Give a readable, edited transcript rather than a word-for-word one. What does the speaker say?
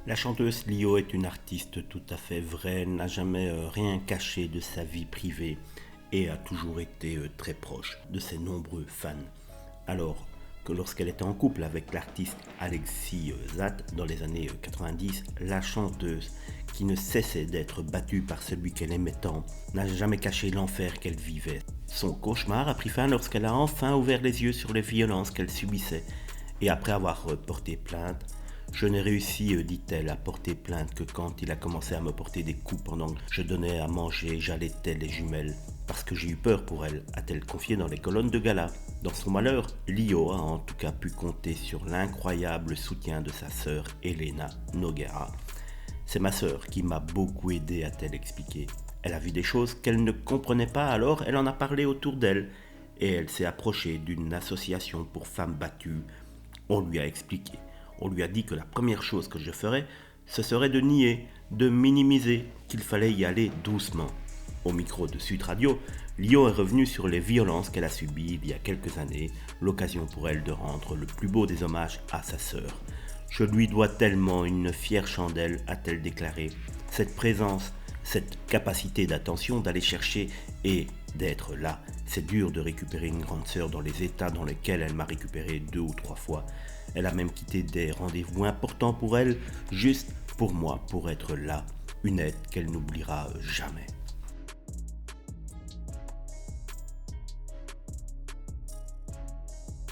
La chanteuse Lio est une artiste tout à fait vraie, n'a jamais rien caché de sa vie privée et a toujours été très proche de ses nombreux fans. Alors que lorsqu'elle était en couple avec l'artiste Alexis Zat dans les années 90, la chanteuse, qui ne cessait d'être battue par celui qu'elle aimait tant, n'a jamais caché l'enfer qu'elle vivait. Son cauchemar a pris fin lorsqu'elle a enfin ouvert les yeux sur les violences qu'elle subissait. Et après avoir porté plainte, je n'ai réussi, dit-elle, à porter plainte que quand il a commencé à me porter des coups pendant que je donnais à manger, j'allaitais les jumelles. Parce que j'ai eu peur pour elle, a-t-elle confié dans les colonnes de gala. Dans son malheur, Lio a en tout cas pu compter sur l'incroyable soutien de sa sœur Elena Noguera. C'est ma sœur qui m'a beaucoup aidé, a-t-elle expliqué. Elle a vu des choses qu'elle ne comprenait pas, alors elle en a parlé autour d'elle. Et elle s'est approchée d'une association pour femmes battues. On lui a expliqué. On lui a dit que la première chose que je ferais, ce serait de nier, de minimiser, qu'il fallait y aller doucement. Au micro de Sud Radio, Lio est revenue sur les violences qu'elle a subies il y a quelques années, l'occasion pour elle de rendre le plus beau des hommages à sa sœur. Je lui dois tellement une fière chandelle, a-t-elle déclaré. Cette présence, cette capacité d'attention, d'aller chercher et d'être là. C'est dur de récupérer une grande sœur dans les états dans lesquels elle m'a récupéré 2 ou 3 fois. Elle a même quitté des rendez-vous importants pour elle, juste pour moi, pour être là. Une aide qu'elle n'oubliera jamais.